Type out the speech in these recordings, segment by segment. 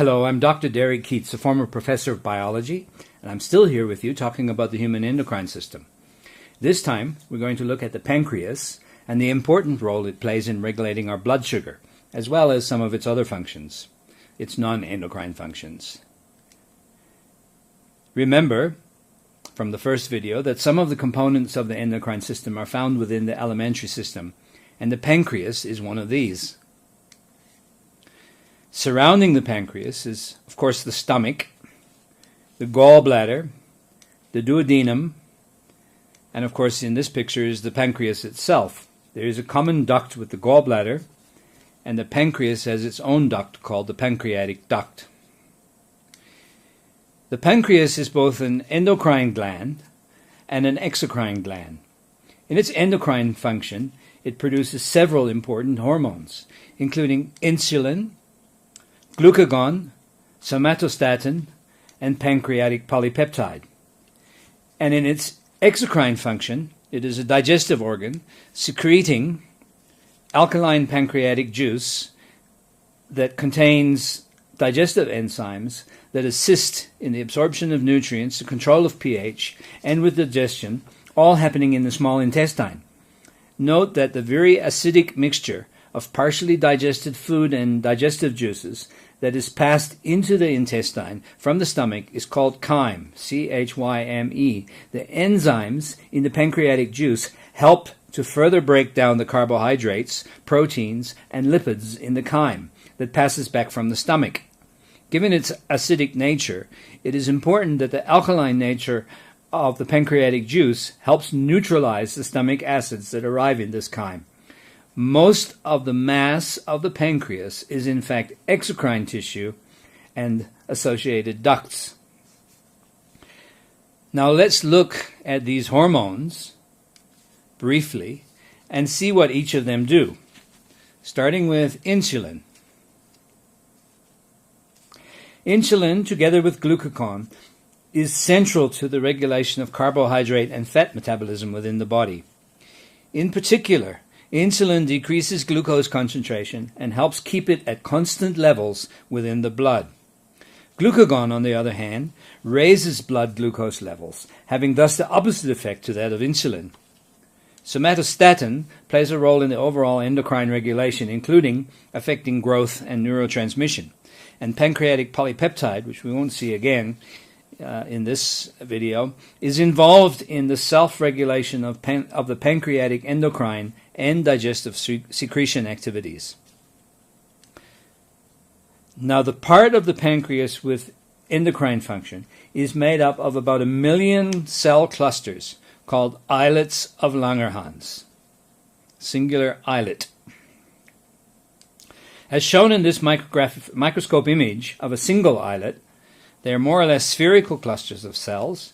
Hello, I'm Dr. Derek Keats, a former professor of biology, and I'm still here with you talking about the human endocrine system. This time, we're going to look at the pancreas and the important role it plays in regulating our blood sugar, as well as some of its other functions, its non-endocrine functions. Remember from the first video that some of the components of the endocrine system are found within the alimentary system, and the pancreas is one of these. Surrounding the pancreas is, of course, the stomach, the gallbladder, the duodenum, and of course in this picture is the pancreas itself. There is a common duct with the gallbladder, and the pancreas has its own duct called the pancreatic duct. The pancreas is both an endocrine gland and an exocrine gland. In its endocrine function, it produces several important hormones, including insulin, glucagon, somatostatin, and pancreatic polypeptide. And in its exocrine function, it is a digestive organ secreting alkaline pancreatic juice that contains digestive enzymes that assist in the absorption of nutrients, the control of pH, and with digestion, all happening in the small intestine. Note that the very acidic mixture of partially digested food and digestive juices that is passed into the intestine from the stomach is called chyme, C-H-Y-M-E. The enzymes in the pancreatic juice help to further break down the carbohydrates, proteins, and lipids in the chyme that passes back from the stomach. Given its acidic nature, it is important that the alkaline nature of the pancreatic juice helps neutralize the stomach acids that arrive in this chyme. Most of the mass of the pancreas is in fact exocrine tissue and associated ducts. Now let's look at these hormones briefly and see what each of them do, starting with insulin. Insulin, together with glucagon, is central to the regulation of carbohydrate and fat metabolism within the body. In particular, insulin decreases glucose concentration and helps keep it at constant levels within the blood. Glucagon, on the other hand, raises blood glucose levels, having thus the opposite effect to that of insulin. Somatostatin plays a role in the overall endocrine regulation, including affecting growth and neurotransmission. And pancreatic polypeptide, which we won't see again in this video, is involved in the self-regulation of the pancreatic endocrine and digestive secretion activities. Now, the part of the pancreas with endocrine function is made up of about 1 million cell clusters called islets of Langerhans, singular islet. As shown in this microscope image of a single islet, they are more or less spherical clusters of cells,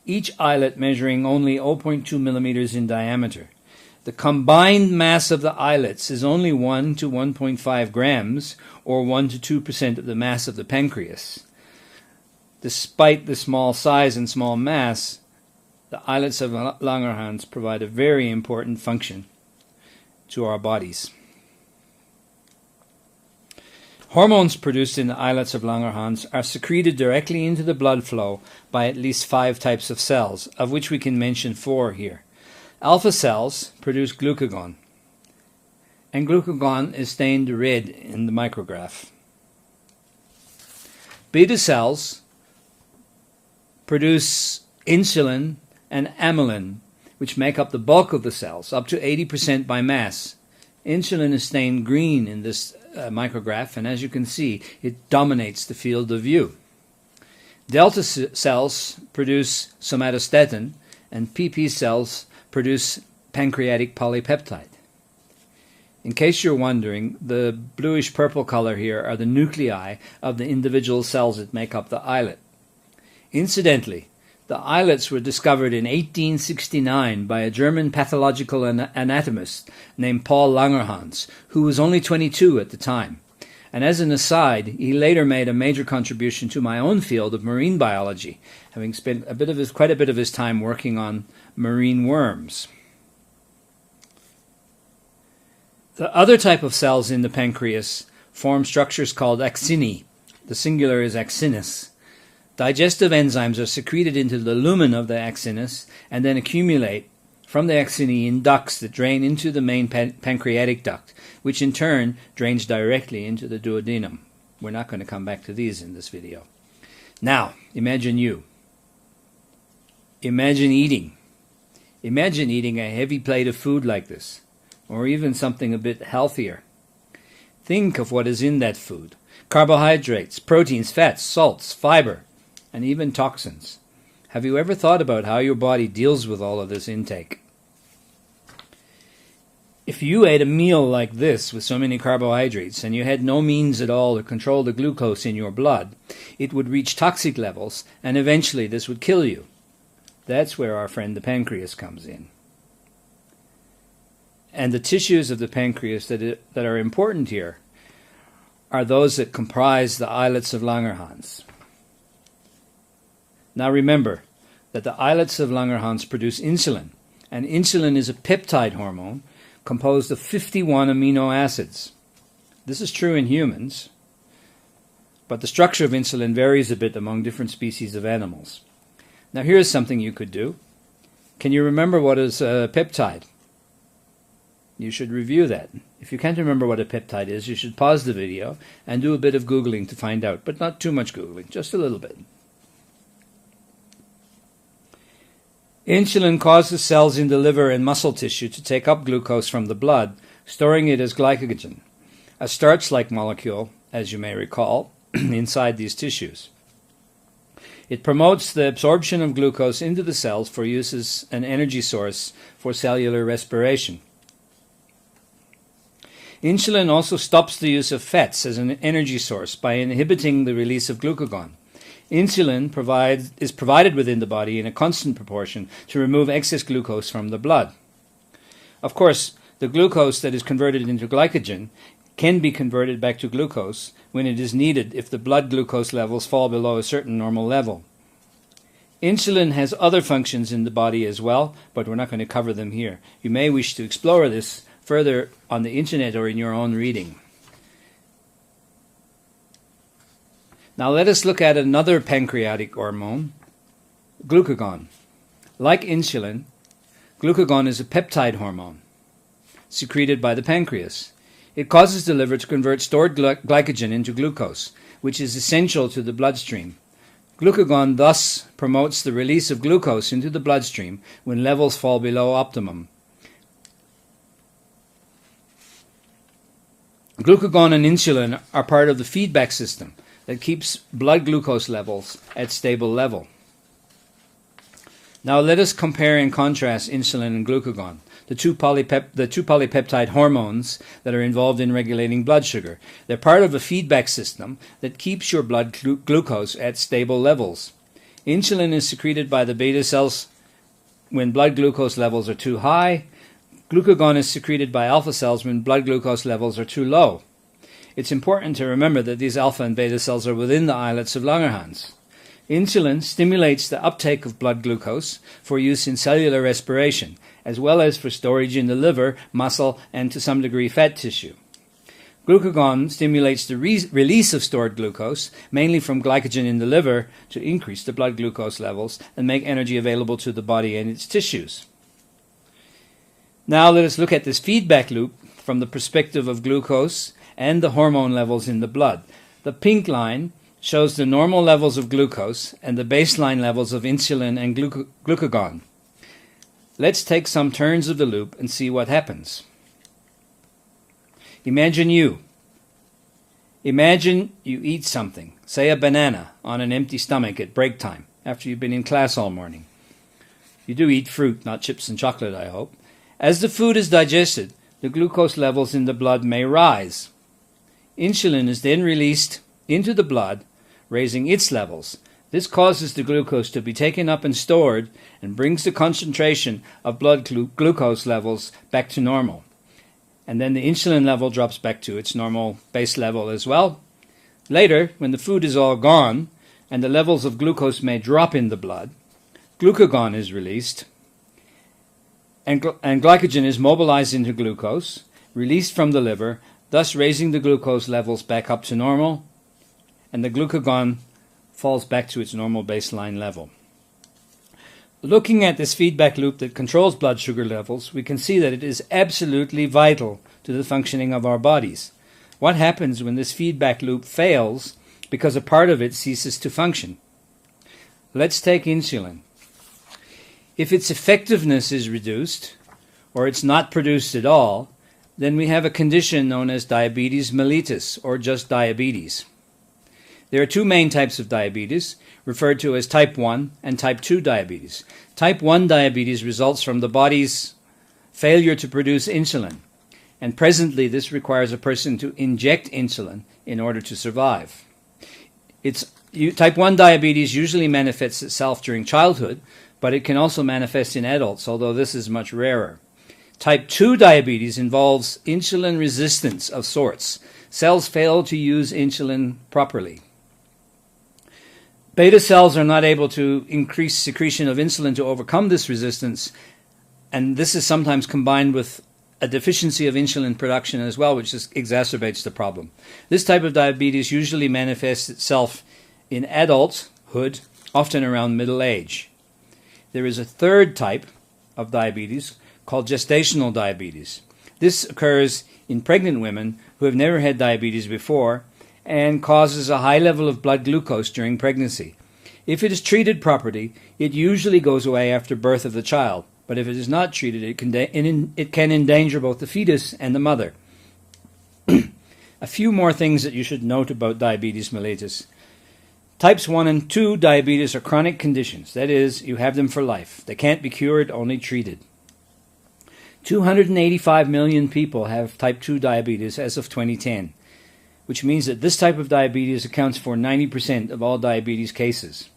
each islet measuring only 0.2 millimeters in diameter. The combined mass of the islets is only 1 to 1.5 grams, or 1 to 2% of the mass of the pancreas. Despite the small size and small mass, the islets of Langerhans provide a very important function to our bodies. Hormones produced in the islets of Langerhans are secreted directly into the blood flow by at least 5 types of cells, of which we can mention 4 here. Alpha cells produce glucagon, and glucagon is stained red in the micrograph. Beta cells produce insulin and amylin, which make up the bulk of the cells, up to 80% by mass. Insulin is stained green in this micrograph, and as you can see, it dominates the field of view. Delta cells produce somatostatin, and PP cells produce pancreatic polypeptide. In case you're wondering, the bluish-purple color here are the nuclei of the individual cells that make up the islet. Incidentally, the islets were discovered in 1869 by a German pathological anatomist named Paul Langerhans, who was only 22 at the time. And as an aside, he later made a major contribution to my own field of marine biology, having spent quite a bit of his time working on marine worms. The other type of cells in the pancreas form structures called acini, The singular is axinus. Digestive enzymes are secreted into the lumen of the axinus and then accumulate from the axini in ducts that drain into the main pancreatic duct, which in turn drains directly into the duodenum. We're not going to come back to these in this video. Now, imagine you. Imagine eating. Imagine eating a heavy plate of food like this, or even something a bit healthier. Think of what is in that food. Carbohydrates, proteins, fats, salts, fiber, and even toxins. Have you ever thought about how your body deals with all of this intake? If you ate a meal like this with so many carbohydrates and you had no means at all to control the glucose in your blood, it would reach toxic levels and eventually this would kill you. That's where our friend the pancreas comes in. And the tissues of the pancreas that are important here are those that comprise the islets of Langerhans. Now remember that the islets of Langerhans produce insulin, and insulin is a peptide hormone composed of 51 amino acids. This is true in humans, but the structure of insulin varies a bit among different species of animals. Now here's something you could do. Can you remember what is a peptide? You should review that. If you can't remember what a peptide is, you should pause the video and do a bit of Googling to find out, but not too much Googling, just a little bit. Insulin causes cells in the liver and muscle tissue to take up glucose from the blood, storing it as glycogen, a starch-like molecule, as you may recall, inside these tissues. It promotes the absorption of glucose into the cells for use as an energy source for cellular respiration. Insulin also stops the use of fats as an energy source by inhibiting the release of glucagon. Insulin is provided within the body in a constant proportion to remove excess glucose from the blood. Of course, the glucose that is converted into glycogen can be converted back to glucose when it is needed if the blood glucose levels fall below a certain normal level. Insulin has other functions in the body as well, but we're not going to cover them here. You may wish to explore this further on the internet or in your own reading. Now let us look at another pancreatic hormone, glucagon. Like insulin, glucagon is a peptide hormone secreted by the pancreas. It causes the liver to convert stored glycogen into glucose, which is essential to the bloodstream. Glucagon thus promotes the release of glucose into the bloodstream when levels fall below optimum. Glucagon and insulin are part of the feedback system that keeps blood glucose levels at stable level. Now let us compare and contrast insulin and glucagon, the two polypeptide hormones that are involved in regulating blood sugar. They're part of a feedback system that keeps your blood glucose at stable levels. Insulin is secreted by the beta cells when blood glucose levels are too high. Glucagon is secreted by alpha cells when blood glucose levels are too low. It's important to remember that these alpha and beta cells are within the islets of Langerhans. Insulin stimulates the uptake of blood glucose for use in cellular respiration, as well as for storage in the liver, muscle, and to some degree fat tissue. Glucagon stimulates the release of stored glucose, mainly from glycogen in the liver, to increase the blood glucose levels and make energy available to the body and its tissues. Now let us look at this feedback loop from the perspective of glucose and the hormone levels in the blood. The pink line shows the normal levels of glucose and the baseline levels of insulin and glucagon. Let's take some turns of the loop and see what happens. Imagine you eat something, say a banana, on an empty stomach at break time, after you've been in class all morning. You do eat fruit, not chips and chocolate, I hope. As the food is digested, the glucose levels in the blood may rise. Insulin is then released into the blood, raising its levels. This causes the glucose to be taken up and stored and brings the concentration of blood glucose levels back to normal. And then the insulin level drops back to its normal base level as well. Later, when the food is all gone and the levels of glucose may drop in the blood, glucagon is released and glycogen is mobilized into glucose, released from the liver, thus raising the glucose levels back up to normal, and the glucagon falls back to its normal baseline level. Looking at this feedback loop that controls blood sugar levels, we can see that it is absolutely vital to the functioning of our bodies. What happens when this feedback loop fails because a part of it ceases to function? Let's take insulin. If its effectiveness is reduced, or it's not produced at all, then we have a condition known as diabetes mellitus, or just diabetes. There are two main types of diabetes, referred to as type 1 and type 2 diabetes. Type 1 diabetes results from the body's failure to produce insulin, and presently this requires a person to inject insulin in order to survive. Type 1 diabetes usually manifests itself during childhood, but it can also manifest in adults, although this is much rarer. Type 2 diabetes involves insulin resistance of sorts. Cells fail to use insulin properly. Beta cells are not able to increase secretion of insulin to overcome this resistance, and this is sometimes combined with a deficiency of insulin production as well, which exacerbates the problem. This type of diabetes usually manifests itself in adulthood, often around middle age. There is a third type of diabetes called gestational diabetes. This occurs in pregnant women who have never had diabetes before and causes a high level of blood glucose during pregnancy. If it is treated properly, it usually goes away after birth of the child, but if it is not treated, it can endanger both the fetus and the mother. A few more things that you should note about diabetes mellitus. Types 1 and 2 diabetes are chronic conditions. That is, you have them for life. They can't be cured, only treated. 285 million people have type 2 diabetes as of 2010. Which means that this type of diabetes accounts for 90% of all diabetes cases.